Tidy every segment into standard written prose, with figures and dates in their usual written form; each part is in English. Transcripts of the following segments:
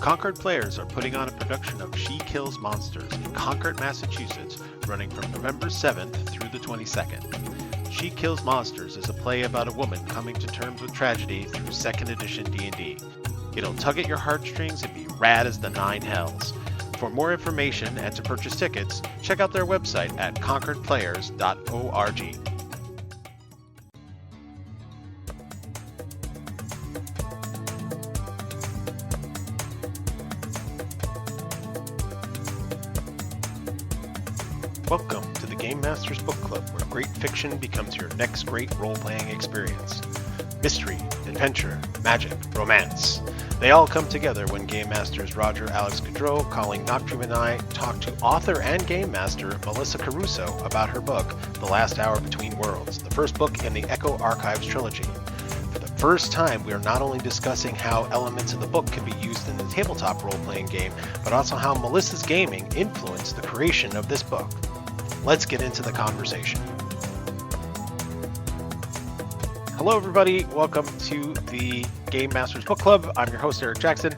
Concord Players are putting on a production of She Kills Monsters in Concord, Massachusetts, running from November 7th through the 22nd. She Kills Monsters is a play about a woman coming to terms with tragedy through 2nd edition D&D. It'll tug at your heartstrings and be rad as the nine hells. For more information and to purchase tickets, check out their website at concordplayers.org. Welcome to the Game Masters Book Club, where great fiction becomes your next great role-playing experience. Mystery, adventure, magic, romance. They all come together when Game Masters Roger, Alex Gaudreau, Colleen, Nachtrieb, and I talk to author and Game Master Melissa Caruso about her book, The Last Hour Between Worlds, the first book in the Echo Archives trilogy. For the first time, we are not only discussing how elements of the book can be used in the tabletop role-playing game, but also how Melissa's gaming influenced the creation of this book. Let's get into the conversation. Hello, everybody. Welcome to the Game Masters Book Club. I'm your host, Eric Jackson,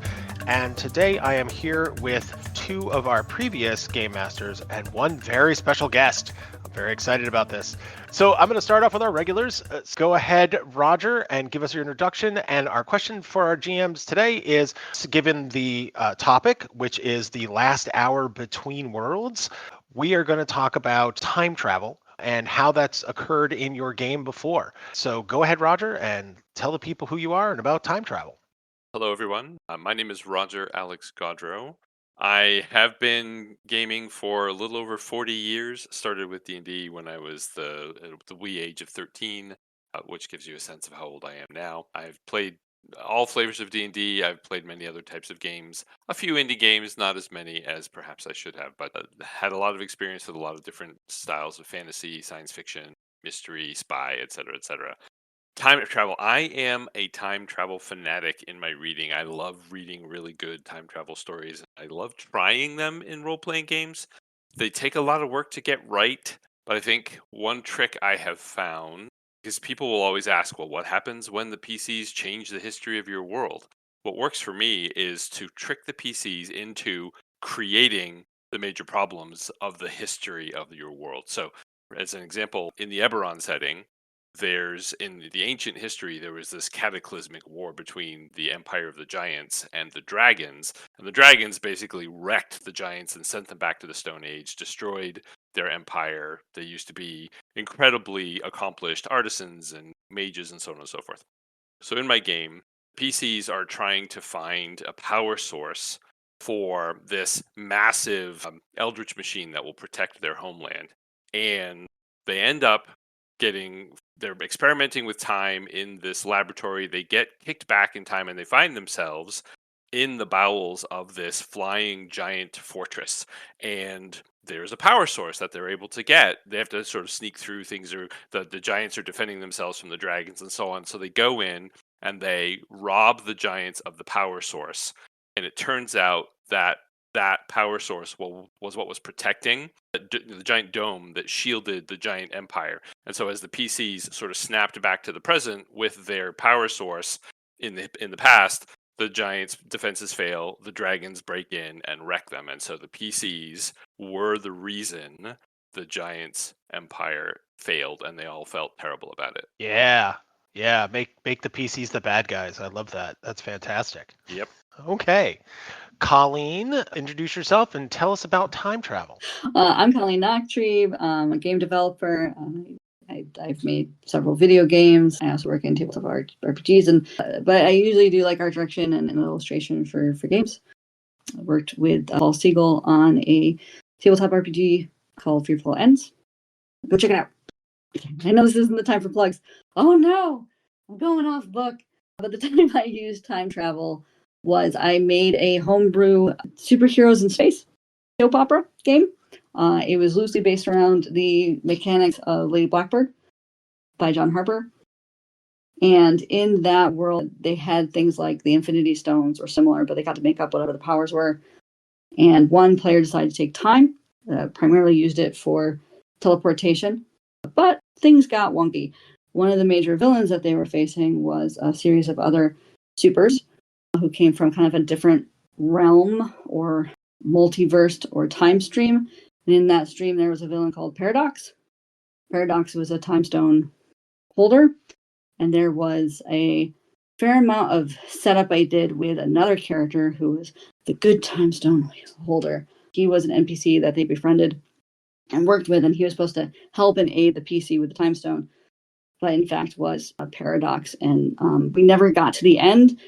and today I am here with two of our previous Game Masters and one very special guest. I'm very excited about this. So I'm going to start off with our regulars. Let's go ahead, Roger, and give us your introduction. And our question for our GMs today is, given the topic, which is the last hour between worlds, we are going to talk about time travel and how that's occurred in your game before. So go ahead, Roger, and tell the people who you are and about time travel. Hello, everyone. My name is Roger Alex Gaudreau. I have been gaming for a little over 40 years. Started with D&D when I was the wee age of 13, which gives you a sense of how old I am now. I've played all flavors of D&D. I've played many other types of games. A few indie games, not as many as perhaps I should have, but had a lot of experience with a lot of different styles of fantasy, science fiction, mystery, spy, etc., etc. Time travel. I am a time travel fanatic in my reading. I love reading really good time travel stories. I love trying them in role-playing games. They take a lot of work to get right, but I think one trick I have found, because people will always ask, well, what happens when the PCs change the history of your world? What works for me is to trick the PCs into creating the major problems of the history of your world. So, as an example, in the Eberron setting, in the ancient history, there was this cataclysmic war between the Empire of the Giants and the Dragons. And the Dragons basically wrecked the Giants and sent them back to the Stone Age, destroyed their empire. They used to be incredibly accomplished artisans and mages and so on and so forth. So in my game, PCs are trying to find a power source for this massive eldritch machine that will protect their homeland. And they end up they're experimenting with time in this laboratory. They get kicked back in time and they find themselves in the bowels of this flying giant fortress. And there's a power source that they're able to get. They have to sort of sneak through things, or the giants are defending themselves from the dragons and so on. So they go in and they rob the giants of the power source. And it turns out that power source was what was protecting the giant dome that shielded the giant empire. And so as the PCs sort of snapped back to the present with their power source in the past, the giants' defenses fail, the dragons break in and wreck them. And so the PCs were the reason the giants' empire failed, and they all felt terrible about it. Yeah. Make the PCs the bad guys. I love that. That's fantastic. Yep. Okay. Colleen, introduce yourself and tell us about time travel. I'm Colleen Nachtrieb. I'm a game developer. I've made several video games. I also work in tabletop RPGs, but I usually do like art direction and illustration for games. I worked with Paul Siegel on a tabletop RPG called Free Flow Ends. Go check it out. I know this isn't the time for plugs. Oh no, I'm going off book. But the time I used time travel was I made a homebrew superheroes in space soap opera game. It was loosely based around the mechanics of Lady Blackbird by John Harper. And in that world, they had things like the Infinity Stones or similar, but they got to make up whatever the powers were. And one player decided to take time, primarily used it for teleportation. But things got wonky. One of the major villains that they were facing was a series of other supers who came from kind of a different realm or multiverse or time stream. And in that stream, there was a villain called Paradox. Paradox was a time stone holder, and there was a fair amount of setup I did with another character who was the good time stone holder. He was an NPC that they befriended and worked with, and he was supposed to help and aid the PC with the time stone, but in fact was a Paradox. And we never got to the end,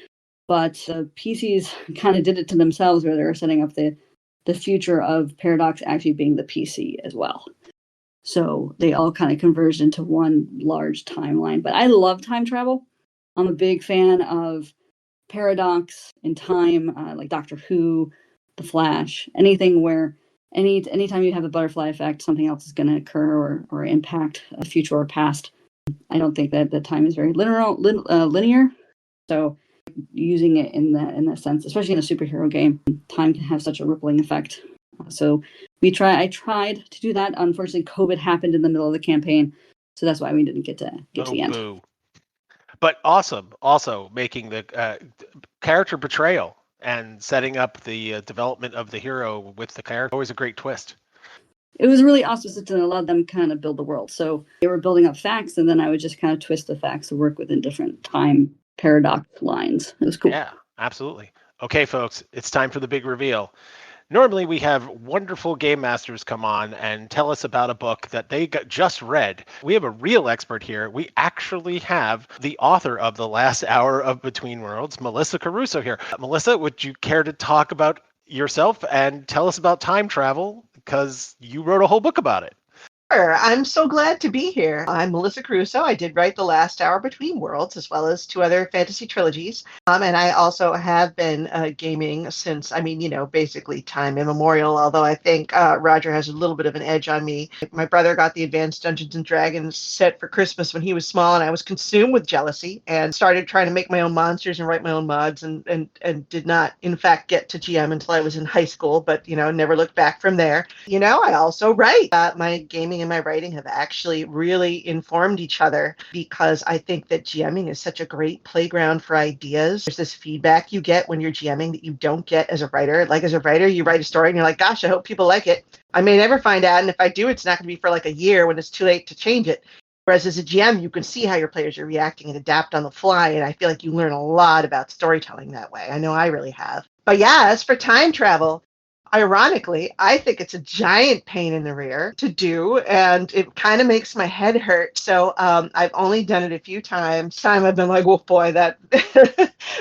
but the PCs kind of did it to themselves, where they were setting up the future of Paradox actually being the PC as well. So they all kind of converged into one large timeline. But I love time travel. I'm a big fan of paradox in time, like Doctor Who, The Flash, anything where anytime you have a butterfly effect, something else is going to occur or impact a future or past. I don't think that the time is very linear. So using it in that sense, especially in a superhero game, time can have such a rippling effect. So I tried to do that. Unfortunately, COVID happened in the middle of the campaign, so that's why we didn't get to the end. Boo. But awesome. Also making the character betrayal and setting up the development of the hero with the character. Always a great twist. It was really awesome to let them kind of build the world. So they were building up facts, and then I would just kind of twist the facts to work within different time paradox lines. It was cool. Yeah, absolutely. Okay, folks, it's time for the big reveal. Normally, we have wonderful game masters come on and tell us about a book that they just read. We have a real expert here. We actually have the author of The Last Hour of Between Worlds, Melissa Caruso, here. Melissa, would you care to talk about yourself and tell us about time travel? Because you wrote a whole book about it. Sure. I'm so glad to be here. I'm Melissa Caruso. I did write The Last Hour Between Worlds, as well as 2 other fantasy trilogies. And I also have been gaming since, basically time immemorial, although I think Roger has a little bit of an edge on me. My brother got the Advanced Dungeons & Dragons set for Christmas when he was small, and I was consumed with jealousy and started trying to make my own monsters and write my own mods, and did not, in fact, get to GM until I was in high school, but, never looked back from there. I also write. My gaming and my writing have actually really informed each other, because I think that GMing is such a great playground for ideas. There's this feedback you get when you're GMing that you don't get as a writer. Like, as a writer, you write a story and you're like, gosh, I hope people like it. I may never find out, and if I do, it's not going to be for like a year when it's too late to change it. Whereas as a GM, you can see how your players are reacting and adapt on the fly, and I feel like you learn a lot about storytelling that way. I know I really have. But yeah, as for time travel, ironically, I think it's a giant pain in the rear to do, and it kind of makes my head hurt. So I've only done it a few times. I've been like, well, boy, that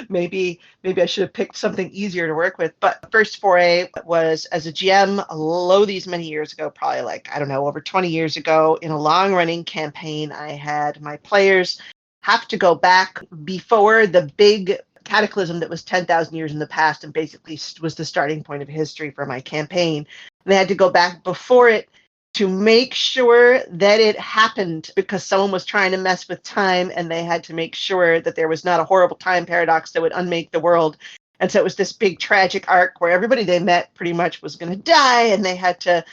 maybe I should have picked something easier to work with. But first foray was as a GM, these many years ago, probably over 20 years ago, in a long-running campaign. I had my players have to go back before the big cataclysm that was 10,000 years in the past and basically was the starting point of history for my campaign. And they had to go back before it to make sure that it happened, because someone was trying to mess with time, and they had to make sure that there was not a horrible time paradox that would unmake the world. And so it was this big tragic arc where everybody they met pretty much was going to die, and they had to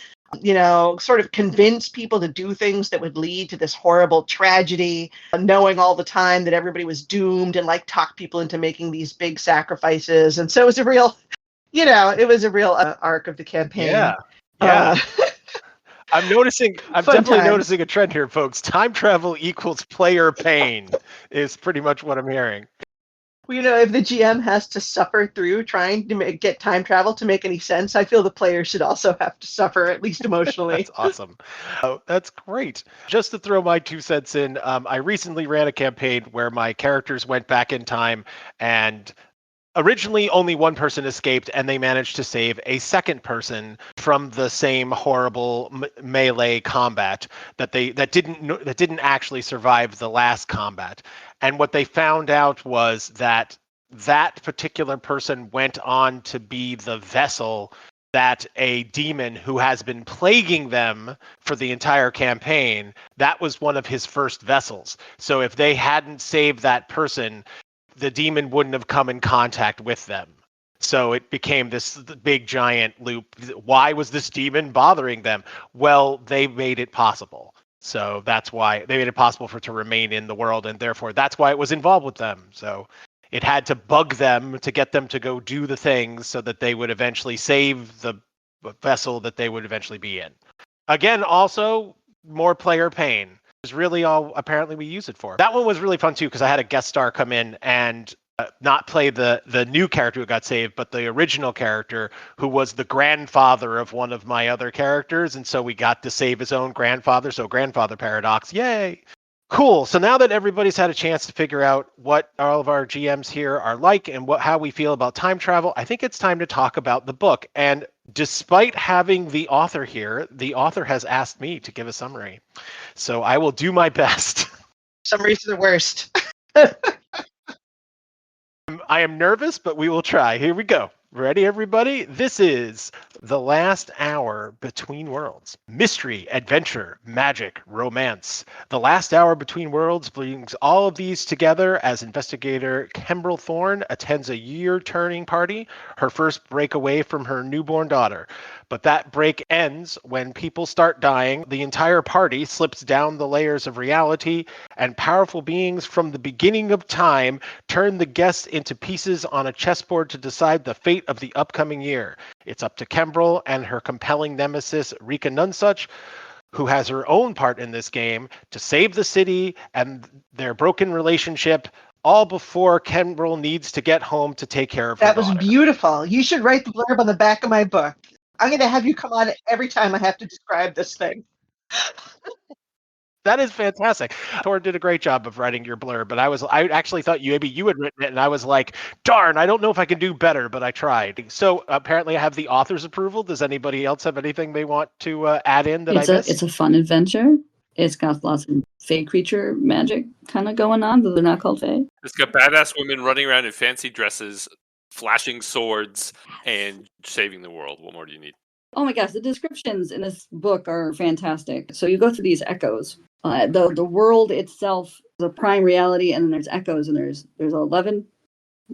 sort of convince people to do things that would lead to this horrible tragedy, knowing all the time that everybody was doomed, and like talk people into making these big sacrifices. And so it was a real, arc of the campaign. Yeah. I'm definitely noticing a trend here, folks. Time travel equals player pain is pretty much what I'm hearing. Well, if the GM has to suffer through trying to get time travel to make any sense, I feel the player should also have to suffer, at least emotionally. That's awesome. Oh, that's great. Just to throw my 2 cents in, I recently ran a campaign where my characters went back in time, and originally only one person escaped, and they managed to save a second person from the same horrible melee combat that didn't actually survive the last combat. And what they found out was that particular person went on to be the vessel that a demon who has been plaguing them for the entire campaign, that was one of his first vessels. So if they hadn't saved that person, the demon wouldn't have come in contact with them. So it became this big giant loop. Why was this demon bothering them? Well, they made it possible. So that's why they made it possible for it to remain in the world, and therefore that's why it was involved with them. So It had to bug them to get them to go do the things so that they would eventually save the vessel that they would eventually be in. Again, also more player pain is really all apparently we use it for. That one was really fun too because I had a guest star come in and not play the new character who got saved, but the original character who was the grandfather of one of my other characters, and so we got to save his own grandfather. So grandfather paradox, yay! Cool. So now that everybody's had a chance to figure out what all of our GMs here are like and how we feel about time travel, I think it's time to talk about the book. And despite having the author here, the author has asked me to give a summary. So I will do my best. Summaries are the worst. I am nervous, but we will try. Here we go. Ready, everybody? This is The Last Hour Between Worlds. Mystery, adventure, magic, romance. The Last Hour Between Worlds brings all of these together as investigator Kimbrel Thorne attends a year-turning party, her first break away from her newborn daughter. But that break ends when people start dying, the entire party slips down the layers of reality, and powerful beings from the beginning of time turn the guests into pieces on a chessboard to decide the fate of the upcoming year. It's up to Kimbrel and her compelling nemesis, Rika Nunsuch, who has her own part in this game, to save the city and their broken relationship, all before Kimbrel needs to get home to take care of her That was daughter. beautiful. You should write the blurb on the back of my book. I'm going to have you come on every time I have to describe this thing. That is fantastic. Thor did a great job of writing your blurb, but I actually thought maybe you had written it, and I was like, darn, I don't know if I can do better, but I tried. So apparently I have the author's approval. Does anybody else have anything they want to add in that I missed? It's a fun adventure. It's got lots of fae creature magic kind of going on, but they're not called fae. It's got badass women running around in fancy dresses, flashing swords, and saving the world. What more do you need? Oh my gosh, the descriptions in this book are fantastic. So you go through these echoes. The world itself is a prime reality, and then there's echoes, and there's 11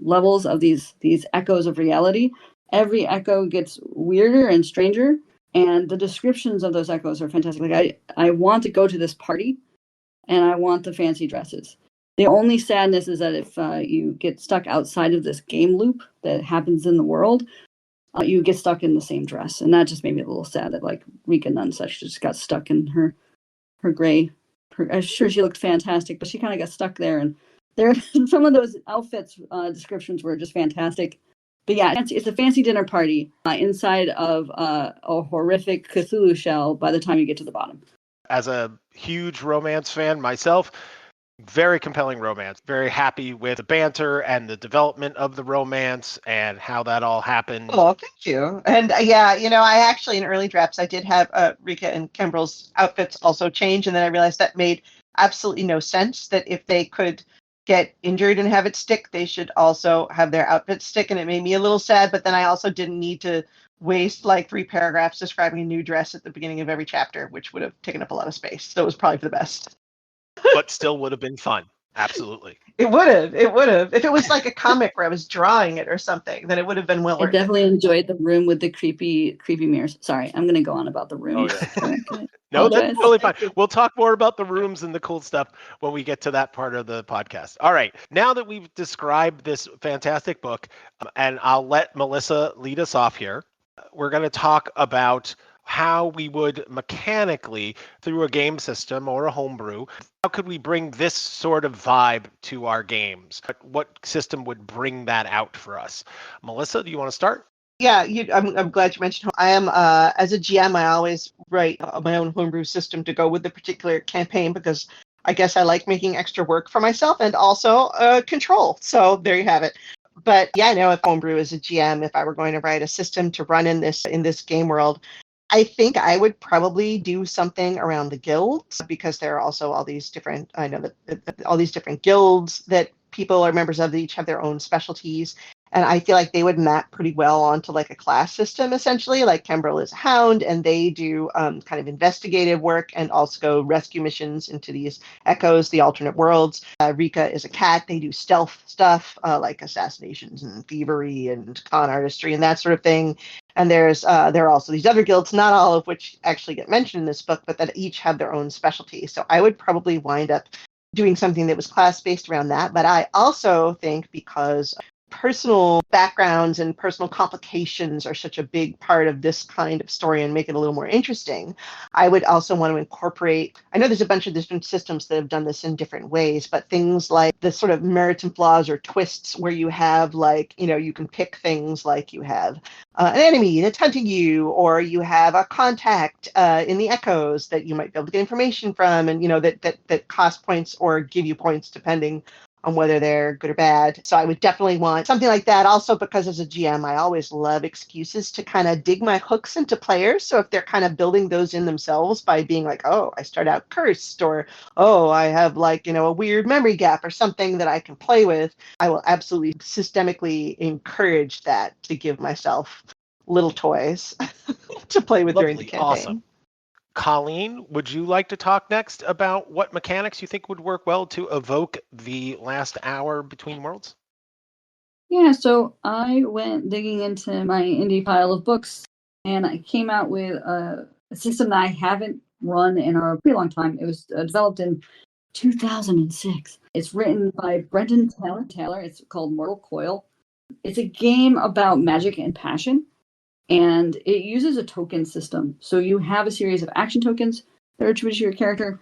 levels of these echoes of reality. Every echo gets weirder and stranger, and the descriptions of those echoes are fantastic. Like I want to go to this party, and I want the fancy dresses. The only sadness is that if you get stuck outside of this game loop that happens in the world, you get stuck in the same dress, and that just made me a little sad that like Rika Nunsuch just got stuck in her gray. I'm sure she looked fantastic, but she kind of got stuck there. And there, some of those outfits descriptions were just fantastic. But yeah, it's a fancy dinner party inside of a horrific Cthulhu shell. By the time you get to the bottom, as a huge romance fan myself, very compelling romance. Very happy with the banter and the development of the romance and how that all happened. Oh, thank you. And yeah, I actually in early drafts I did have Rika and Kimbrel's outfits also change, and then I realized that made absolutely no sense. That if they could get injured and have it stick, they should also have their outfits stick, and it made me a little sad. But then I also didn't need to waste like 3 paragraphs describing a new dress at the beginning of every chapter, which would have taken up a lot of space. So it was probably for the best. But still would have been fun. Absolutely. It would have. If it was like a comic where I was drawing it or something, then it would have been well worth it. I definitely enjoyed the room with the creepy mirrors. Sorry, I'm going to go on about the room. Oh, yeah. No, that's totally fine. We'll talk more about the rooms and the cool stuff when we get to that part of the podcast. All right. Now that we've described this fantastic book, and I'll let Melissa lead us off here, we're going to talk about how we would mechanically, through a game system or a homebrew, how could we bring this sort of vibe to our games? What system would bring that out for us? Melissa, do you want to start? Yeah, I'm glad you mentioned. I am as a GM, I always write my own homebrew system to go with the particular campaign because I guess I like making extra work for myself and also control. So there you have it. But yeah, I know if homebrew as a GM, if I were going to write a system to run in this game world, I think I would probably do something around the guilds because there are also all these different, I know that all these different guilds that people are members of, that each have their own specialties. And I feel like they would map pretty well onto like a class system, essentially. Like Kimbrel is a hound, and they do kind of investigative work and also rescue missions into these echoes, the alternate worlds. Rika is a cat. They do stealth stuff like assassinations and thievery and con artistry and that sort of thing. And there are also these other guilds, not all of which actually get mentioned in this book, but that each have their own specialty. So I would probably wind up doing something that was class-based around that. But I also think because personal backgrounds and personal complications are such a big part of this kind of story and make it a little more interesting, I would also want to incorporate, I know there's a bunch of different systems that have done this in different ways, but things like the sort of merits and flaws or twists where you have like, you can pick things like you have an enemy that's hunting you, or you have a contact in the echoes that you might be able to get information from, and that cost points or give you points depending on whether they're good or bad. So I would definitely want something like that. Also, because as a GM, I always love excuses to kind of dig my hooks into players. So if they're kind of building those in themselves by being like, oh, I start out cursed, or, oh, I have like, a weird memory gap or something that I can play with, I will absolutely systemically encourage that to give myself little toys to play with during the Lovely. campaign. Awesome. Colleen, would you like to talk next about what mechanics you think would work well to evoke the last hour between worlds? Yeah, so I went digging into my indie pile of books, and I came out with a system that I haven't run in a pretty long time. It was developed in 2006. It's written by Brendan Taylor. It's called Mortal Coil. It's a game about magic and passion, and it uses a token system. So you have a series of action tokens that are attributed to your character,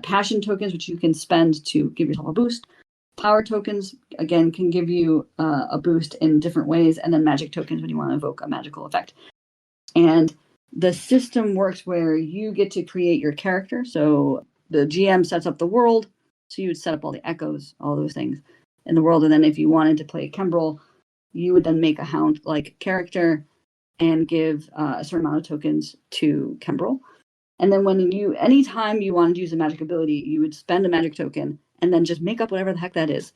passion tokens, which you can spend to give yourself a boost. Power tokens, again, can give you a boost in different ways, and then magic tokens when you want to evoke a magical effect. And the system works where you get to create your character. So the GM sets up the world, so you would set up all the echoes, all those things in the world. And then if you wanted to play Kembrel, you would then make a hound-like character and give a certain amount of tokens to Kembrel. And then anytime you wanted to use a magic ability, you would spend a magic token and then just make up whatever the heck that is.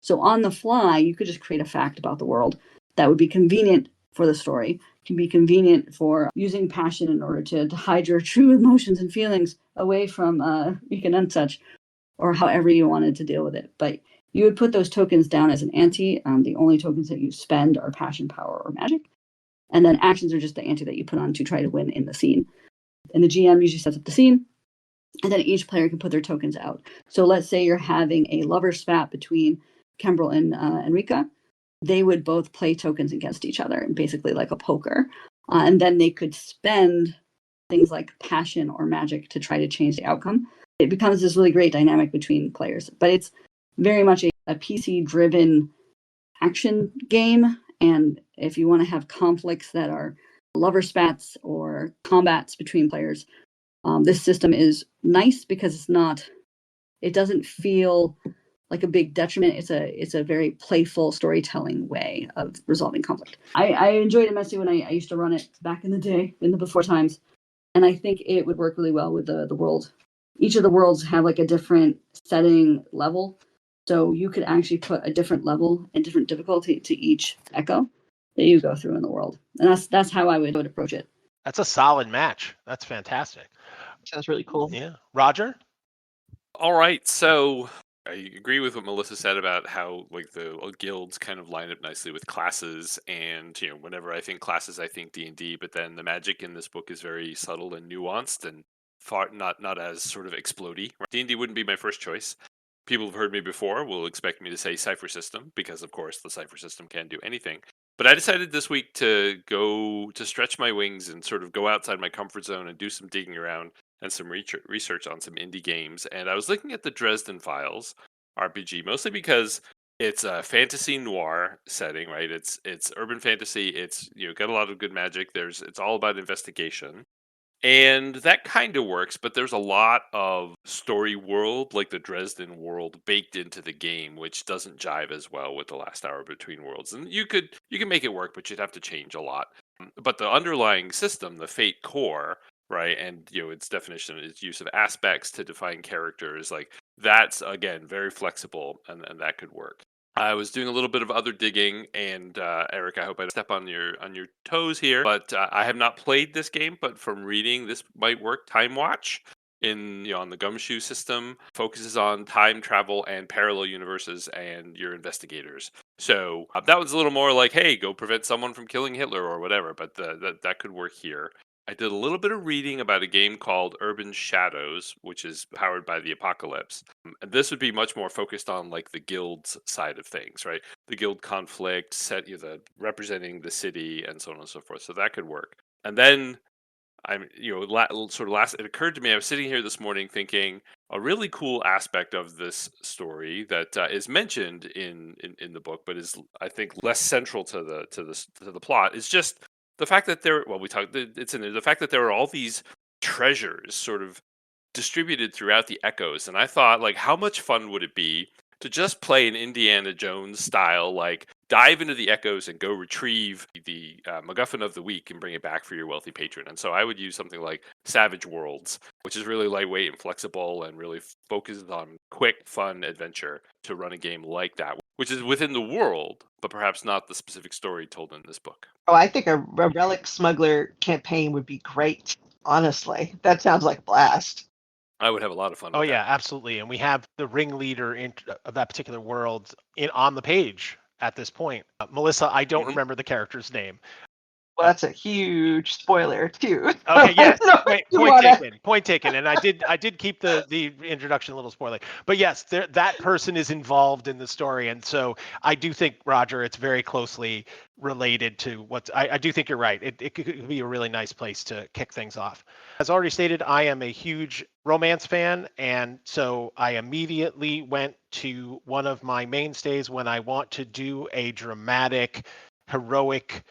So on the fly, you could just create a fact about the world that would be convenient for the story, can be convenient for using passion in order to hide your true emotions and feelings away from Weekend and such, or however you wanted to deal with it. But you would put those tokens down as an ante. The only tokens that you spend are passion, power, or magic. And then actions are just the ante that you put on to try to win in the scene. And the GM usually sets up the scene, and then each player can put their tokens out. So let's say you're having a lover spat between Kembrel and Enrica. They would both play tokens against each other, basically like a poker. And then they could spend things like passion or magic to try to change the outcome. It becomes this really great dynamic between players. But it's very much a PC-driven action game. And if you want to have conflicts that are lover spats or combats between players, this system is nice because it doesn't feel like a big detriment. It's a very playful storytelling way of resolving conflict. I enjoyed it immensely when I used to run it back in the day, in the before times, and I think it would work really well with the world. Each of the worlds have like a different setting level, so you could actually put a different level and different difficulty to each echo that you go through in the world, and that's how I would approach it. That's a solid match. That's fantastic. Sounds really cool. Yeah. Roger? All right, so I agree with what Melissa said about how like the guilds kind of line up nicely with classes, and whenever I think classes, I think D&D, but then the magic in this book is very subtle and nuanced and far not as sort of explodey. D&D wouldn't be my first choice. People have heard me before will expect me to say cipher system because, of course, the cipher system can do anything. But I decided this week to stretch my wings and sort of go outside my comfort zone and do some digging around and some research on some indie games. And I was looking at the Dresden Files RPG, mostly because it's a fantasy noir setting, right? It's urban fantasy. It's got a lot of good magic. It's all about investigation. And that kind of works, but there's a lot of story world, like the Dresden world, baked into the game, which doesn't jive as well with the last hour between worlds. And you can make it work, but you'd have to change a lot. But the underlying system, the Fate core, right, and its definition, its use of aspects to define characters, like that's again very flexible, and that could work. I was doing a little bit of other digging, and Eric, I hope I don't step on your toes here, but I have not played this game. But from reading, this might work. Time Watch on the Gumshoe system focuses on time travel and parallel universes and your investigators. So that was a little more like, hey, go prevent someone from killing Hitler or whatever. But that could work here. I did a little bit of reading about a game called Urban Shadows, which is powered by the apocalypse. And this would be much more focused on like the guilds side of things, right? The guild conflict, representing the city, and so on and so forth. So that could work. And then it occurred to me, I was sitting here this morning thinking a really cool aspect of this story that is mentioned in the book, but is, I think, less central to the plot, is just the fact that it's in there, the fact that there are all these treasures sort of distributed throughout the echoes. And I thought, like, how much fun would it be to just play an Indiana Jones style, like, dive into the echoes and go retrieve the MacGuffin of the week and bring it back for your wealthy patron. And so I would use something like Savage Worlds, which is really lightweight and flexible and really focuses on quick, fun adventure to run a game like that, which is within the world, but perhaps not the specific story told in this book. Oh, I think a Relic Smuggler campaign would be great. Honestly, that sounds like a blast. I would have a lot of fun with Oh that. yeah, absolutely. And we have the ringleader of that particular world on the page at this point. Melissa, I don't remember the character's name. Well, that's a huge spoiler too. Okay, yes. Wait, Point taken. And I did keep the introduction a little spoiler. But yes, that person is involved in the story, and so I do think, Roger, it's very closely related to I do think you're right. It could be a really nice place to kick things off. As already stated, I am a huge romance fan, and so I immediately went to one of my mainstays when I want to do a dramatic, heroic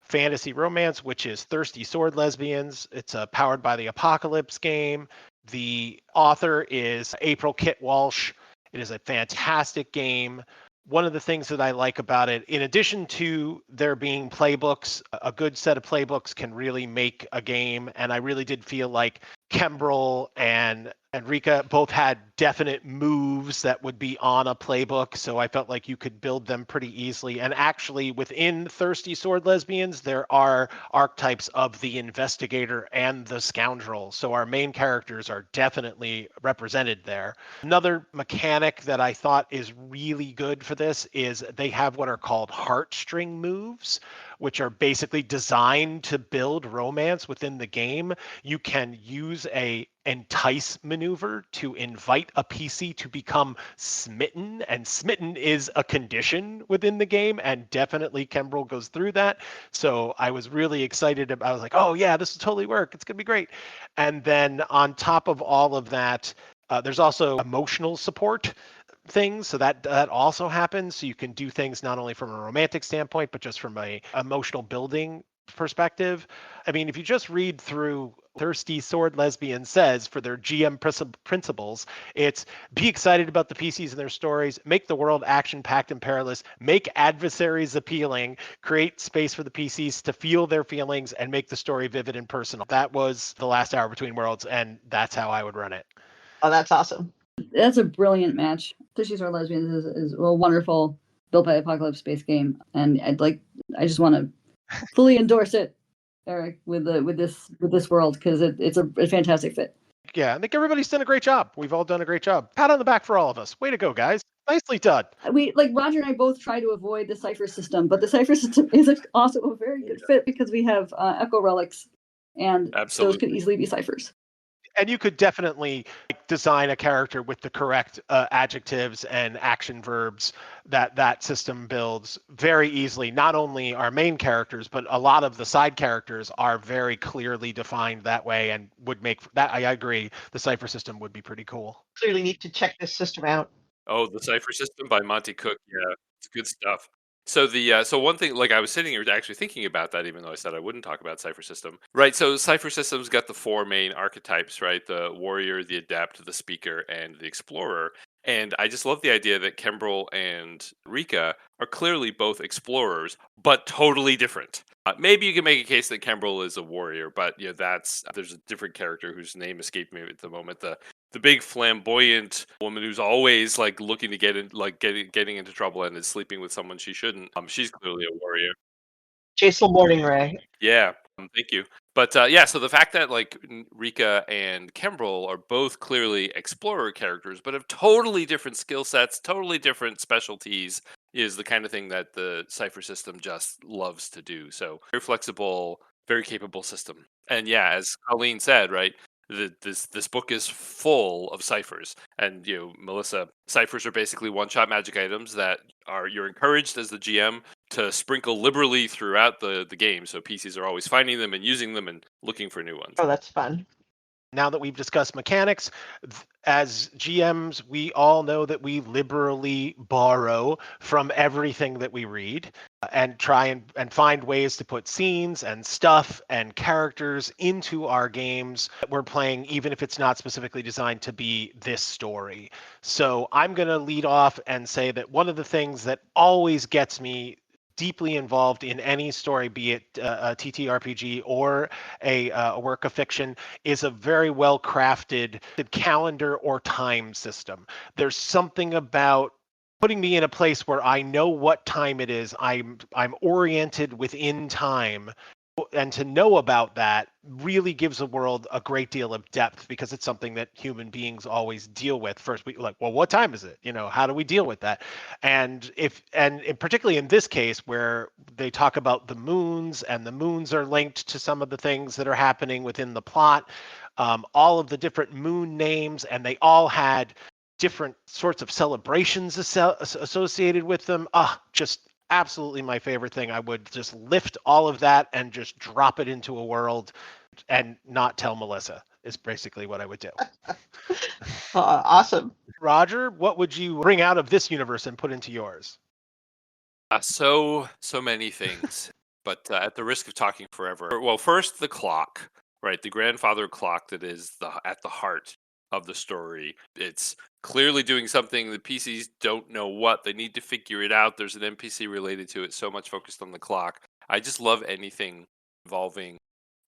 fantasy romance, which is Thirsty Sword Lesbians. It's a powered by the apocalypse game. The author is April Kit Walsh. It is a fantastic game. One of the things that I like about it, in addition to there being playbooks, a good set of playbooks can really make a game. And I really did feel like Kembrel and Rika both had definite moves that would be on a playbook, so I felt like you could build them pretty easily. And actually, within Thirsty Sword Lesbians, there are archetypes of the investigator and the scoundrel, so our main characters are definitely represented there. Another mechanic that I thought is really good for this is they have what are called heartstring moves, which are basically designed to build romance within the game. You can use a entice maneuver to invite a PC to become smitten, and smitten is a condition within the game, and definitely Kembrel goes through that. So I was really excited about, I was like, oh yeah, this will totally work, it's gonna be great. And then on top of all of that, there's also emotional support things, so that also happens. So you can do things not only from a romantic standpoint, but just from a emotional building perspective. I mean, if you just read through Thirsty Sword Lesbian says for their GM principles, it's be excited about the PCs and their stories, make the world action-packed and perilous, make adversaries appealing, create space for the PCs to feel their feelings, and make the story vivid and personal. That was the last hour between worlds, and that's how I would run it. Oh, that's awesome. That's a brilliant match. Thirsty Sword Lesbians is a wonderful built by Apocalypse space game, and I just want to fully endorse it, Eric, with this world, because it's a fantastic fit. Yeah, I think everybody's done a great job. We've all done a great job. Pat on the back for all of us. Way to go, guys. Nicely done. We Roger and I both try to avoid the cipher system, but the cipher system is also a very good fit because we have echo relics, and those could easily be ciphers. And you could definitely design a character with the correct adjectives and action verbs that system builds very easily. Not only our main characters, but a lot of the side characters are very clearly defined that way, and would make that. I agree. The cipher system would be pretty cool. Clearly need to check this system out. Oh, the cipher system by Monty Cook. Yeah, it's good stuff. So so one thing, like I was sitting here actually thinking about that, even though I said I wouldn't talk about Cipher System, right? So Cipher System's got the four main archetypes, right? The warrior, the adept, the speaker, and the explorer. And I just love the idea that Kembrel and Rika are clearly both explorers, but totally different. Maybe you can make a case that Kembrel is a warrior, but there's a different character whose name escaped me at the moment. The big flamboyant woman who's always like looking to getting into trouble and is sleeping with someone she shouldn't. She's clearly a warrior. Jason Morning Ray. Yeah, thank you. But so the fact that like Rika and Kembrel are both clearly explorer characters, but have totally different skill sets, totally different specialties, is the kind of thing that the Cipher System just loves to do. So very flexible, very capable system. And yeah, as Colleen said, right, this book is full of ciphers. And Melissa, ciphers are basically one-shot magic items that you're encouraged as the GM to sprinkle liberally throughout the game. So PCs are always finding them and using them and looking for new ones. Oh, that's fun. Now that we've discussed mechanics, as GMs, we all know that we liberally borrow from everything that we read and try and find ways to put scenes and stuff and characters into our games that we're playing, even if it's not specifically designed to be this story. So I'm going to lead off and say that one of the things that always gets me deeply involved in any story, be it a TTRPG or a work of fiction, is a very well crafted calendar or time system. There's something about putting me in a place where I know what time it is. I'm oriented within time. And to know about that really gives the world a great deal of depth, because it's something that human beings always deal with. First, we like, well, what time is it? How do we deal with that? And particularly in this case, where they talk about the moons, and the moons are linked to some of the things that are happening within the plot, all of the different moon names, and they all had different sorts of celebrations associated with them. Just absolutely my favorite thing. I would just lift all of that and just drop it into a world and not tell Melissa, is basically what I would do. Awesome. Roger, what would you bring out of this universe and put into yours? So many things, but at the risk of talking forever. Well, first, the clock, right? The grandfather clock that is at the heart of the story. It's clearly doing something. The PCs don't know what. They need to figure it out. There's an NPC related to it, so much focused on the clock. I just love anything involving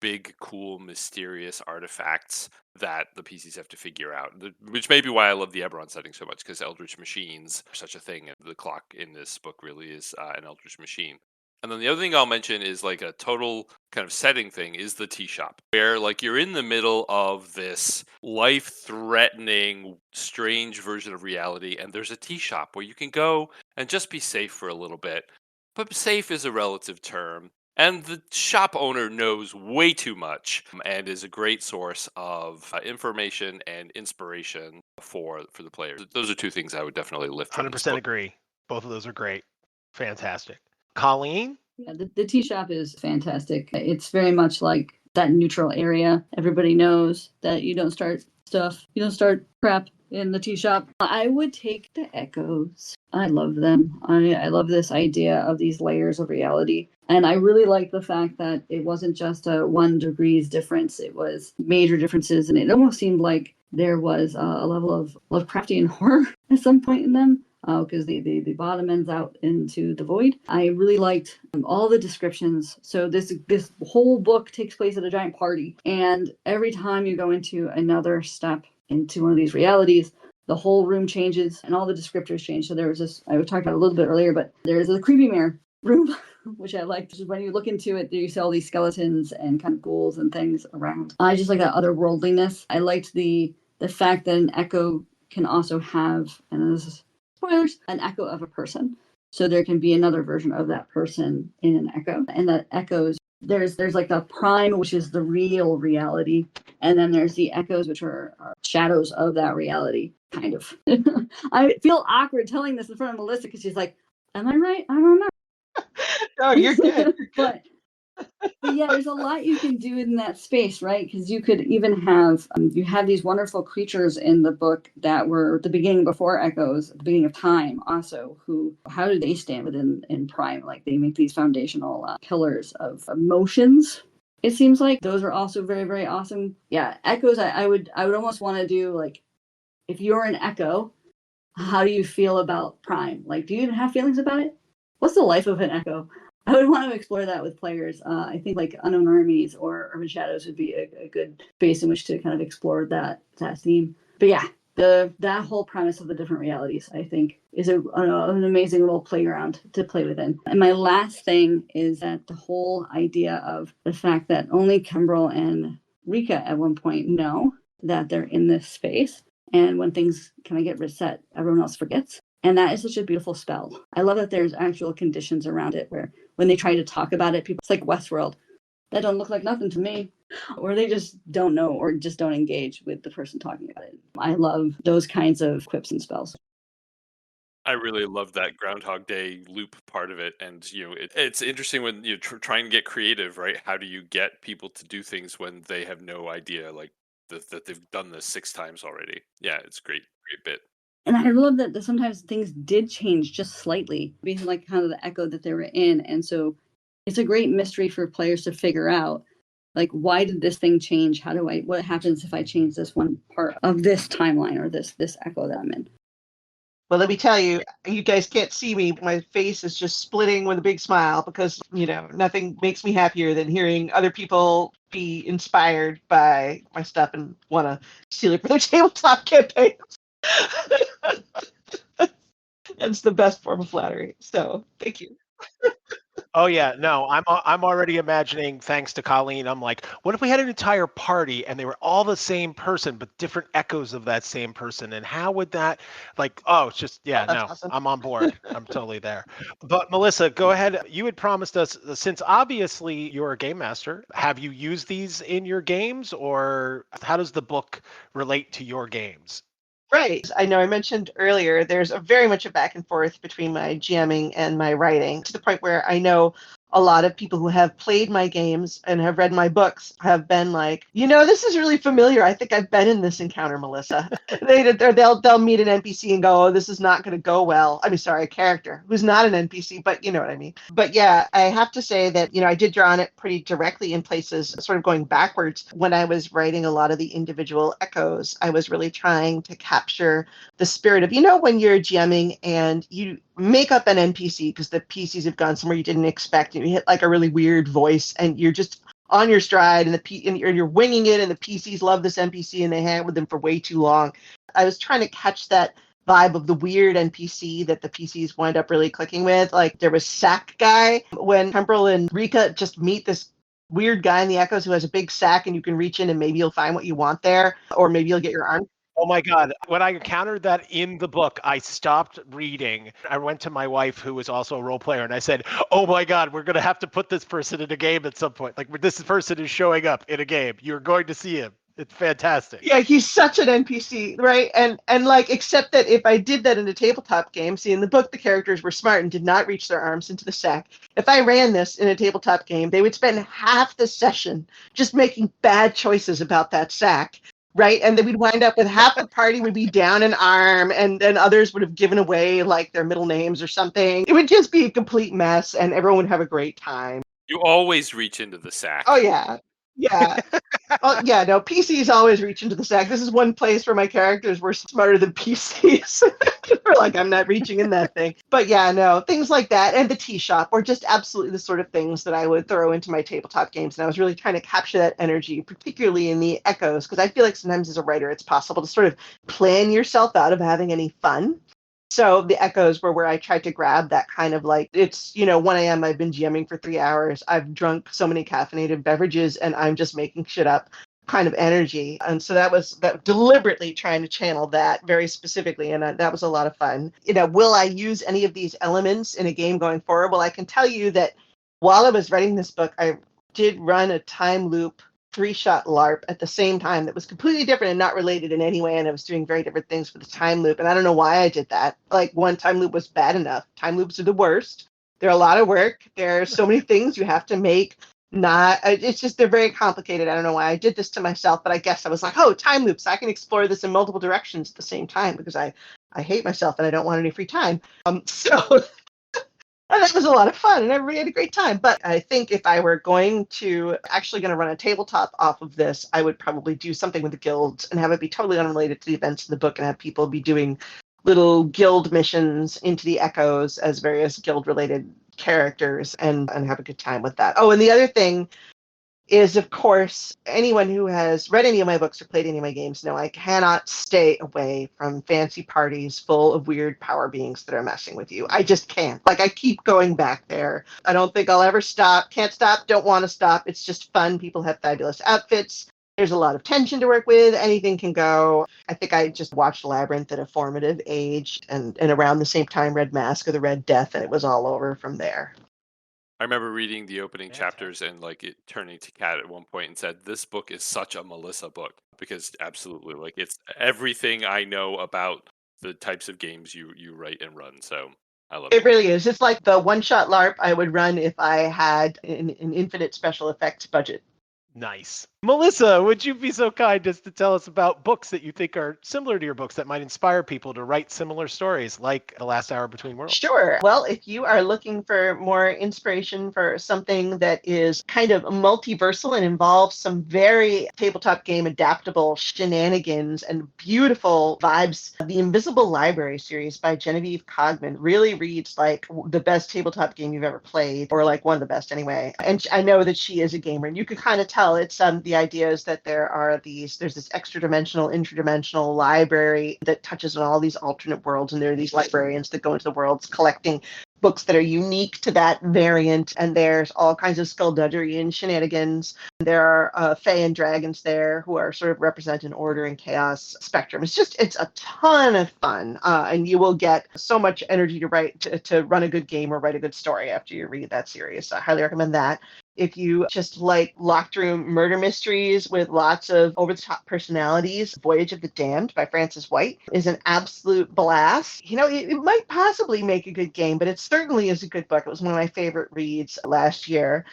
big, cool, mysterious artifacts that the PCs have to figure out, which may be why I love the Eberron setting so much, because Eldritch machines are such a thing, and the clock in this book really is an Eldritch machine. And then the other thing I'll mention is like a total kind of setting thing is the tea shop, where like you're in the middle of this life-threatening, strange version of reality, and there's a tea shop where you can go and just be safe for a little bit. But safe is a relative term. And the shop owner knows way too much and is a great source of information and inspiration for the players. Those are two things I would definitely lift from this 100% book. agree. Both of those are great. Fantastic. Colleen? Yeah, the tea shop is fantastic. It's very much like that neutral area. Everybody knows that you don't start crap in the tea shop. I would take the echoes. I love them. I love this idea of these layers of reality. And I really like the fact that it wasn't just a 1 degrees difference. It was major differences. And it almost seemed like there was a level of Lovecraftian horror at some point in them, because the bottom ends out into the void. I really liked all the descriptions. So this whole book takes place at a giant party. And every time you go into another step into one of these realities, the whole room changes and all the descriptors change. So there was this, I talked about it a little bit earlier, but there's a creepy mare room, which I liked. When you look into it, you see all these skeletons and kind of ghouls and things around. I just like that otherworldliness. I liked the fact that an echo can also have, and this is spoilers, an echo of a person. So there can be another version of that person in an echo. And that echoes, there's like the prime, which is the real reality. And then there's the echoes, which are shadows of that reality, kind of. I feel awkward telling this in front of Melissa because she's like, am I right? I don't know. No, you're good. but yeah, there's a lot you can do in that space, right? Because you could even have, you have these wonderful creatures in the book that were the beginning before Echoes, the beginning of time also, how do they stand within in Prime? Like they make these foundational pillars of emotions. It seems like those are also very, very awesome. Yeah, Echoes, I would almost want to do like, if you're an Echo, how do you feel about Prime? Like, do you even have feelings about it? What's the life of an Echo? I would want to explore that with players. I think like Unknown Armies or Urban Shadows would be a good space in which to kind of explore that theme. But yeah, that whole premise of the different realities, I think, is an amazing little playground to play within. And my last thing is that the whole idea of the fact that only Kimbrel and Rika at one point know that they're in this space. And when things kind of get reset, everyone else forgets. And that is such a beautiful spell. I love that there's actual conditions around it where when they try to talk about it, people, it's like Westworld. that don't look like nothing to me. Or they just don't know or just don't engage with the person talking about it. I love those kinds of quips and spells. I really love that Groundhog Day loop part of it, and it's interesting when you try and get creative, right? How do you get people to do things when they have no idea, like that they've done this 6 times already? Yeah, it's great bit. And I love that sometimes things did change just slightly, based on like kind of the echo that they were in, and so it's a great mystery for players to figure out. Like, why did this thing change? What happens if I change this one part of this timeline or this echo that I'm in? Well, let me tell you, you guys can't see me, but my face is just splitting with a big smile because, nothing makes me happier than hearing other people be inspired by my stuff and want to steal it for their tabletop campaigns. It's the best form of flattery. So thank you. Oh yeah, no, I'm already imagining. Thanks to Colleen, I'm like, what if we had an entire party and they were all the same person but different echoes of that same person? And how would that, like, oh, it's just yeah, That's no, awesome. I'm on board. I'm totally there. But Melissa, go ahead. You had promised us, since obviously you're a game master, have you used these in your games, or how does the book relate to your games? Right. I know I mentioned earlier, there's very much a back and forth between my GMing and my writing, to the point where I know a lot of people who have played my games and have read my books have been like, this is really familiar. I think I've been in this encounter, Melissa. They'll meet an NPC and go, oh, this is not going to go well. I mean, sorry, a character who's not an NPC, but you know what I mean. But yeah, I have to say that, I did draw on it pretty directly in places, sort of going backwards. When I was writing a lot of the individual echoes, I was really trying to capture the spirit of, when you're GMing and you make up an NPC because the PCs have gone somewhere you didn't expect, and you hit like a really weird voice and you're just on your stride, and you're winging it, and the PCs love this NPC and they hang out with them for way too long. I was trying to catch that vibe of the weird NPC that the PCs wind up really clicking with. Like there was Sack Guy, when Temporal and Rika just meet this weird guy in the Echoes who has a big sack, and you can reach in and maybe you'll find what you want there, or maybe you'll get your arm. Oh my God. When I encountered that in the book, I stopped reading. I went to my wife, who was also a role player, and I said, oh my God, we're going to have to put this person in a game at some point. Like, this person is showing up in a game. You're going to see him. It's fantastic. Yeah, he's such an NPC, right? And like, except that if I did that in a tabletop game, see, in the book, the characters were smart and did not reach their arms into the sack. If I ran this in a tabletop game, they would spend half the session just making bad choices about that sack. Right. And then we'd wind up with half the party would be down an arm, and then others would have given away like their middle names or something. It would just be a complete mess and everyone would have a great time. You always reach into the sack. Oh, yeah. Yeah. Oh, yeah. No, PCs always reach into the sack. This is one place where my characters were smarter than PCs. We're like, I'm not reaching in that thing. But yeah, no, things like that. And the tea shop were just absolutely the sort of things that I would throw into my tabletop games. And I was really trying to capture that energy, particularly in the echoes, because I feel like sometimes as a writer, it's possible to sort of plan yourself out of having any fun. So the echoes were where I tried to grab that kind of like, it's, 1 a.m. I've been GMing for 3 hours. I've drunk so many caffeinated beverages and I'm just making shit up kind of energy. And so that was deliberately trying to channel that very specifically. And that was a lot of fun. Will I use any of these elements in a game going forward? Well, I can tell you that while I was writing this book, I did run a time loop 3-shot LARP at the same time that was completely different and not related in any way. And I was doing very different things for the time loop. And I don't know why I did that. Like, one time loop was bad enough. Time loops are the worst. They're a lot of work. There are so many things you have to make. It's just, they're very complicated. I don't know why I did this to myself, but I guess I was like, oh, time loops. I can explore this in multiple directions at the same time because I hate myself and I don't want any free time. So and that was a lot of fun and everybody had a great time. But I think if I were going to run a tabletop off of this, I would probably do something with the guilds and have it be totally unrelated to the events in the book and have people be doing little guild missions into the echoes as various guild related characters and have a good time with that. Oh, and the other thing is, of course, anyone who has read any of my books or played any of my games know I cannot stay away from fancy parties full of weird power beings that are messing with you. I just can't. Like, I keep going back there. I don't think I'll ever stop. Can't stop. Don't want to stop. It's just fun. People have fabulous outfits. There's a lot of tension to work with. Anything can go. I think I just watched Labyrinth at a formative age and around the same time read Mask of the Red Death, and it was all over from there. remember reading the opening Fantastic. chapters and like it turning to Kat at one point and said, "This book is such a Melissa book," because absolutely, like it's everything I know about the types of games you write and run. So I love It it. really is. It's like the one-shot LARP I would run if I had an infinite special effects budget. Nice. Melissa, would you be so kind as to tell us about books that you think are similar to your books that might inspire people to write similar stories like The Last Hour Between Worlds? Sure. Well, if you are looking for more inspiration for something that is kind of multiversal and involves some very tabletop game adaptable shenanigans and beautiful vibes, the Invisible Library series by Genevieve Cogman really reads like the best tabletop game you've ever played, or like one of the best anyway. And I know that she is a gamer, and you can kind of tell it's the idea is that there's this extra dimensional, interdimensional library that touches on all these alternate worlds, and there are these librarians that go into the worlds collecting books that are unique to that variant, and there's all kinds of skullduggery and shenanigans. There are fae and dragons there who are sort of representing order and chaos spectrum. It's a ton of fun, and you will get so much energy to run a good game or write a good story after you read that series. So I highly recommend that. If you just like locked room murder mysteries with lots of over-the-top personalities, Voyage of the Damned by Frances White is an absolute blast. You know, it might possibly make a good game, but it certainly is a good book. It was one of my favorite reads last year.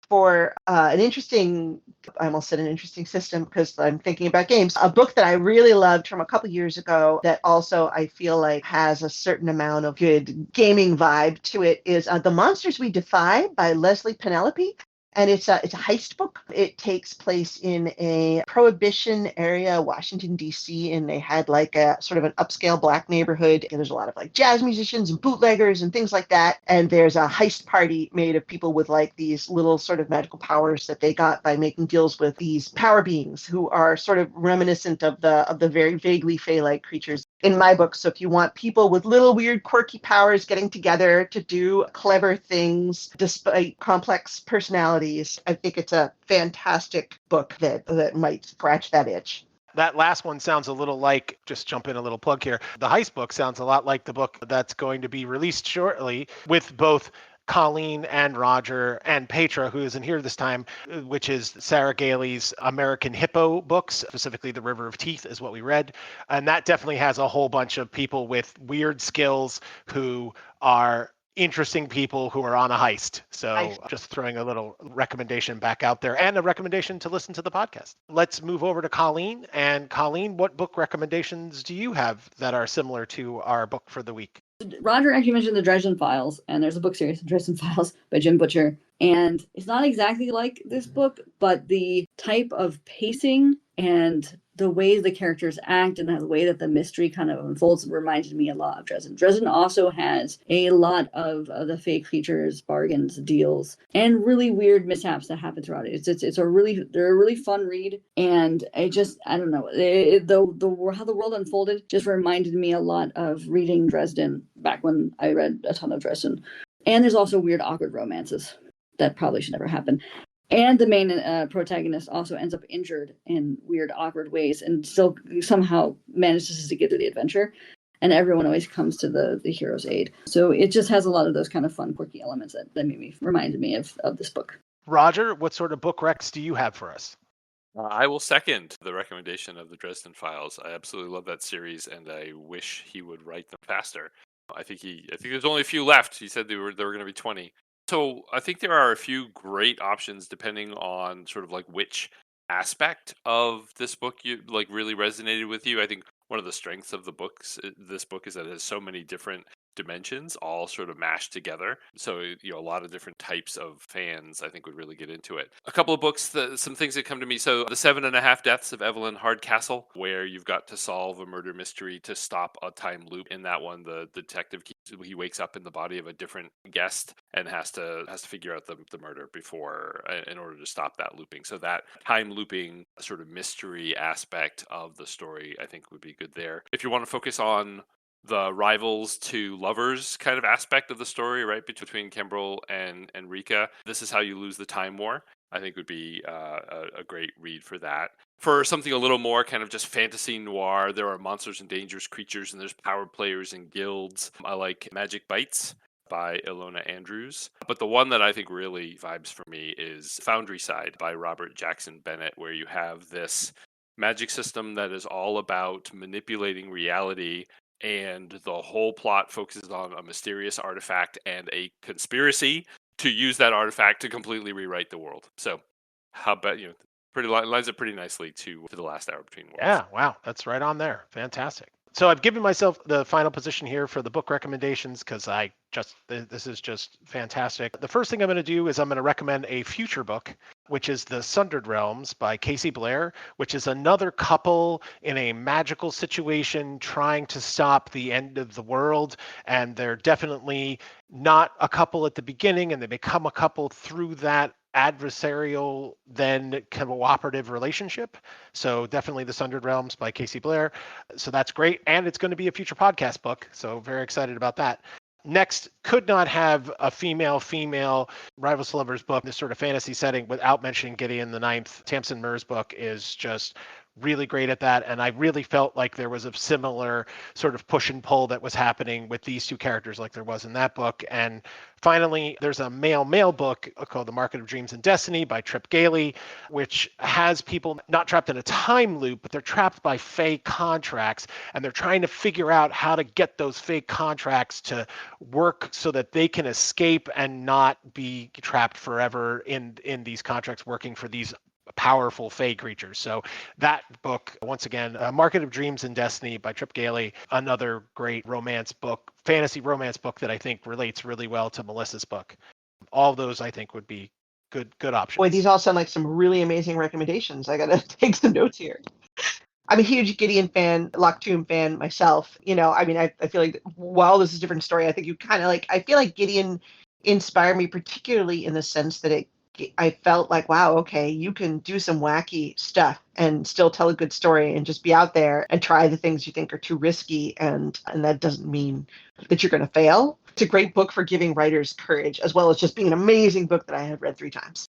For an interesting, I almost said an interesting system because I'm thinking about games. A book that I really loved from a couple years ago that also I feel like has a certain amount of good gaming vibe to it is The Monsters We Defy by Leslie Penelope. And it's a heist book. It takes place in a prohibition area, Washington, D.C., and they had like a sort of an upscale black neighborhood. And there's a lot of like jazz musicians and bootleggers and things like that. And there's a heist party made of people with like these little sort of magical powers that they got by making deals with these power beings who are sort of reminiscent of the very vaguely fae-like creatures in my book. So if you want people with little weird quirky powers getting together to do clever things despite complex personalities, I think it's a fantastic book that might scratch that itch. That last one sounds a little like, just jump in a little plug here, the heist book sounds a lot like the book that's going to be released shortly with both Colleen and Roger and Petra, who isn't here this time, which is Sarah Gailey's American Hippo books, specifically The River of Teeth is what we read. And that definitely has a whole bunch of people with weird skills who are interesting people who are on a heist. So just throwing a little recommendation back out there and a recommendation to listen to the podcast. Let's move over to Colleen. And Colleen, what book recommendations do you have that are similar to our book for the week? Roger actually mentioned the Dresden Files, and there's a book series, Dresden Files by Jim Butcher. And it's not exactly like this book, but the type of pacing and the way the characters act and the way that the mystery kind of unfolds reminded me a lot of Dresden. Dresden also has a lot of the fake creatures, bargains, deals, and really weird mishaps that happen throughout it. They're a really fun read, and I don't know, how the world unfolded just reminded me a lot of reading Dresden back when I read a ton of Dresden. And there's also weird, awkward romances that probably should never happen. And the main protagonist also ends up injured in weird, awkward ways and still somehow manages to get through the adventure. And everyone always comes to the hero's aid. So it just has a lot of those kind of fun, quirky elements that reminded me of this book. Roger, what sort of book recs do you have for us? I will second the recommendation of the Dresden Files. I absolutely love that series, and I wish he would write them faster. I think there's only a few left. He said there were going to be 20. So I think there are a few great options depending on sort of like which aspect of this book you like really resonated with you. I think one of the strengths of this book is that it has so many different dimensions all sort of mashed together. So, a lot of different types of fans, I think, would really get into it. A couple of books, some things that come to me. So, The 7.5 Deaths of Evelyn Hardcastle, where you've got to solve a murder mystery to stop a time loop. In that one, the detective, he wakes up in the body of a different guest and has to figure out the murder before, in order to stop that looping. So that time looping sort of mystery aspect of the story, I think, would be good there. If you want to focus on the rivals to lovers kind of aspect of the story, right, between Kimbrel and Rika, This Is How You Lose the Time War, I think would be a great read for that. For something a little more kind of just fantasy noir, there are monsters and dangerous creatures, and there's power players and guilds. I like Magic Bites by Ilona Andrews. But the one that I think really vibes for me is Foundry Side by Robert Jackson Bennett, where you have this magic system that is all about manipulating reality, and the whole plot focuses on a mysterious artifact and a conspiracy to use that artifact to completely rewrite the world. So how about, pretty lines up pretty nicely to the last hour between worlds. Yeah, wow, that's right on there. Fantastic. So I've given myself the final position here for the book recommendations because this is just fantastic. The first thing I'm going to do is I'm going to recommend a future book, which is The Sundered Realms by Casey Blair, which is another couple in a magical situation trying to stop the end of the world. And they're definitely not a couple at the beginning, and they become a couple through that adversarial then cooperative relationship. So definitely The Sundered Realms by Casey Blair. So that's great. And it's going to be a future podcast book. So very excited about that. Next, could not have a female rivals to lovers book, this sort of fantasy setting, without mentioning Gideon the Ninth. Tamsin Muir's book is just really great at that, and I really felt like there was a similar sort of push and pull that was happening with these two characters like there was in that book. And finally, there's a male book called The Market of Dreams and Destiny by Trip Gailey, which has people not trapped in a time loop, but they're trapped by fake contracts, and they're trying to figure out how to get those fake contracts to work so that they can escape and not be trapped forever in these contracts working for these powerful fae creatures. So that book, once again, Market of Dreams and Destiny by Trip Gailey, another great romance book, fantasy romance book that I think relates really well to Melissa's book. All of those I think would be good options. Boy, these all sound like some really amazing recommendations. I gotta take some notes here. I'm a huge Gideon fan, Loch Tomb fan myself. I feel like while this is a different story, I think you kind of I feel like Gideon inspired me particularly in the sense that I felt like, wow, okay, you can do some wacky stuff and still tell a good story and just be out there and try the things you think are too risky. And that doesn't mean that you're going to fail. It's a great book for giving writers courage, as well as just being an amazing book that I have read 3 times.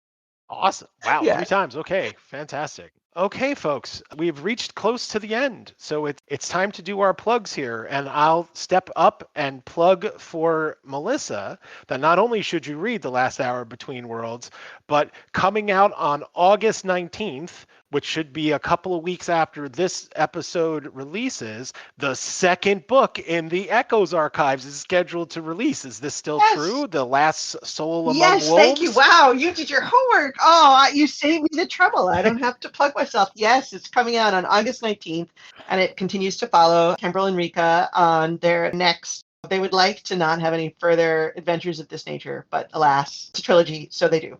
Awesome. Wow, Yeah. 3 times. Okay, fantastic. Okay, folks, we've reached close to the end. So it's time to do our plugs here. And I'll step up and plug for Melissa that not only should you read The Last Hour Between Worlds, but coming out on August 19th, which should be a couple of weeks after this episode releases, the second book in the Echoes archives is scheduled to release. Is this still true? The Last Soul Among Wolves? Yes, thank you. Wow, you did your homework. Oh, you saved me the trouble. I don't have to plug myself. Yes, it's coming out on August 19th, and it continues to follow Kimbrel and Rika on their next. They would like to not have any further adventures of this nature, but alas, it's a trilogy, so they do.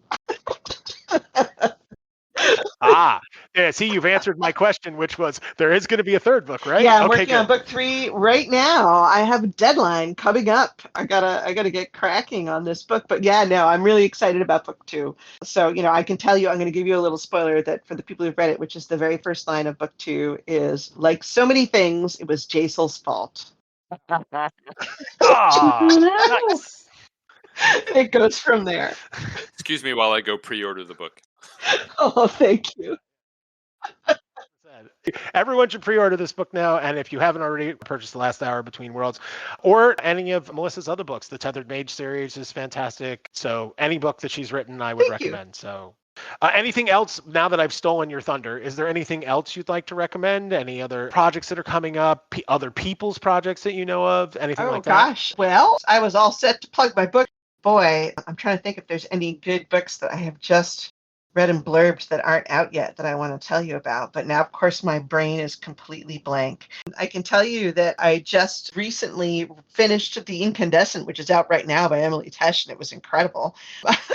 Yeah, see, you've answered my question, which was there is going to be a third book, right? Yeah, I'm working on book 3 right now. I have a deadline coming up. I gotta get cracking on this book. But yeah, no, I'm really excited about book 2. So, I can tell you, I'm going to give you a little spoiler that for the people who've read it, which is the very first line of book 2 is, like so many things, it was Jacel's fault. Nice. It goes from there. Excuse me while I go pre-order the book. Oh, thank you. Everyone should pre-order this book now, and if you haven't already, purchase The Last Hour Between Worlds or any of Melissa's other books. The Tethered Mage series is fantastic. So any book that she's written, I would recommend. So anything else, now that I've stolen your thunder, is there anything else you'd like to recommend? Any other projects that are coming up? Other people's projects that you know of? Anything like that? Oh, gosh. Well, I was all set to plug my book. Boy, I'm trying to think if there's any good books that I have just read and blurbs that aren't out yet that I want to tell you about. But now, of course, my brain is completely blank. I can tell you that I just recently finished The Incandescent, which is out right now by Emily Tesh, and it was incredible.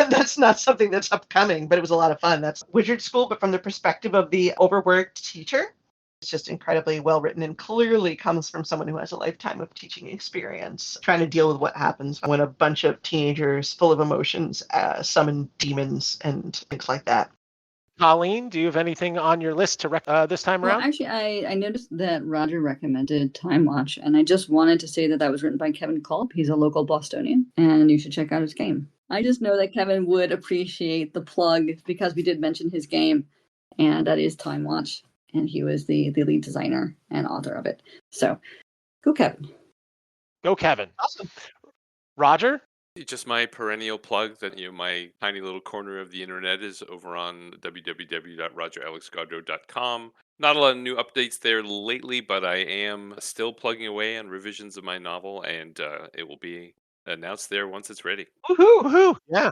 That's not something that's upcoming, but it was a lot of fun. That's Wizard School, but from the perspective of the overworked teacher. It's just incredibly well written and clearly comes from someone who has a lifetime of teaching experience, trying to deal with what happens when a bunch of teenagers full of emotions summon demons and things like that. Colleen, do you have anything on your list to this time around? Well, actually, I noticed that Roger recommended Time Watch, and I just wanted to say that was written by Kevin Culp. He's a local Bostonian, and you should check out his game. I just know that Kevin would appreciate the plug because we did mention his game, and that is Time Watch. And he was the lead designer and author of it. So, go Kevin. Go Kevin. Awesome. Roger? Just my perennial plug that my tiny little corner of the internet is over on www.rogeralexgodro.com. Not a lot of new updates there lately, but I am still plugging away on revisions of my novel, and it will be announced there once it's ready. Woohoo! Woohoo! Yeah.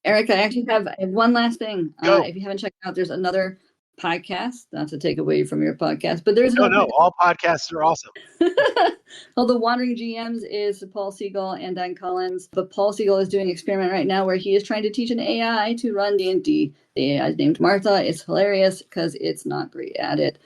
Eric, I have one last thing. Go. If you haven't checked out, there's another podcast, not to take away from your podcast, but there's No, all podcasts are awesome. Well, the Wandering GMs is Paul Siegel and Dan Collins, but Paul Siegel is doing an experiment right now where he is trying to teach an AI to run D&D. The AI is named Martha. It's hilarious because it's not great at it,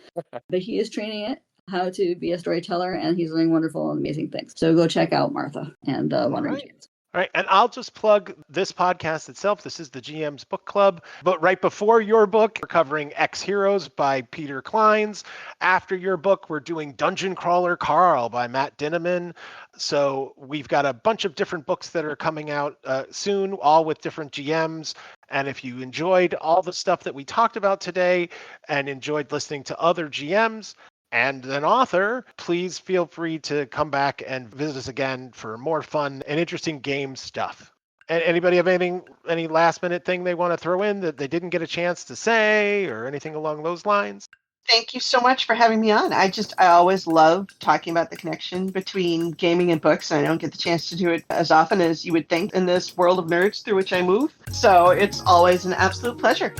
but he is training it how to be a storyteller, and he's doing wonderful and amazing things. So go check out Martha and Wandering GMs. All right, and I'll just plug this podcast itself. This is the GM's Book Club. But right before your book, we're covering X Heroes by Peter Clines. After your book, we're doing Dungeon Crawler Carl by Matt Dinneman. So we've got a bunch of different books that are coming out soon, all with different GMs. And if you enjoyed all the stuff that we talked about today and enjoyed listening to other GMs, and an author, please feel free to come back and visit us again for more fun and interesting game stuff. And anybody have any last minute thing they want to throw in that they didn't get a chance to say or anything along those lines? Thank you so much for having me on. I always love talking about the connection between gaming and books, and I don't get the chance to do it as often as you would think in this world of nerds through which I move. So it's always an absolute pleasure.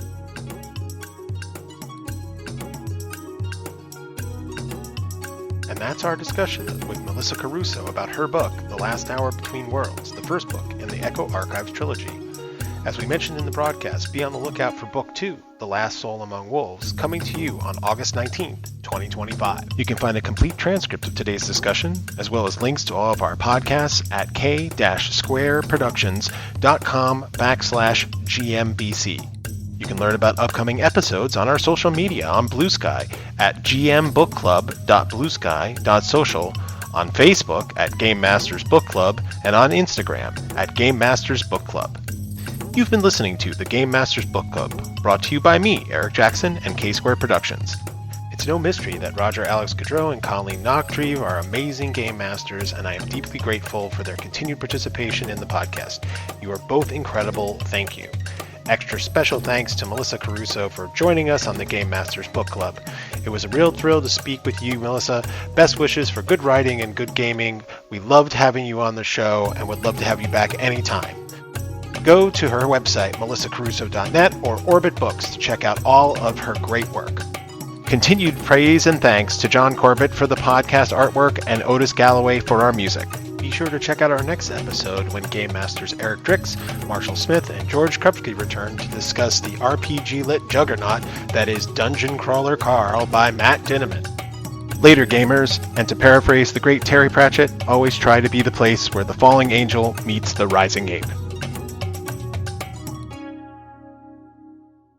And that's our discussion with Melissa Caruso about her book, The Last Hour Between Worlds, the first book in the Echo Archives trilogy. As we mentioned in the broadcast, be on the lookout for Book 2, The Last Soul Among Wolves, coming to you on August 19th, 2025. You can find a complete transcript of today's discussion, as well as links to all of our podcasts at k-squareproductions.com/GMBC. You can learn about upcoming episodes on our social media on Blue Sky at gmbookclub.bluesky.social, on Facebook at Game Masters Book Club, and on Instagram at Game Masters Book Club. You've been listening to the Game Masters Book Club, brought to you by me, Eric Jackson, and K-Square Productions. It's no mystery that Roger Alex Godreau and Colleen Nachtrieb are amazing game masters, and I am deeply grateful for their continued participation in the podcast. You are both incredible. Thank you. Extra special thanks to Melissa Caruso for joining us on the Game Masters Book Club. It was a real thrill to speak with you, Melissa. Best wishes for good writing and good gaming. We loved having you on the show and would love to have you back anytime. Go to her website, melissacaruso.net, or Orbit Books to check out all of her great work. Continued praise and thanks to John Corbett for the podcast artwork and Otis Galloway for our music. Be sure to check out our next episode when Game Masters Eric Drix, Marshall Smith, and George Krupke return to discuss the RPG-lit juggernaut that is Dungeon Crawler Carl by Matt Dinneman. Later, gamers, and to paraphrase the great Terry Pratchett, always try to be the place where the falling angel meets the rising ape.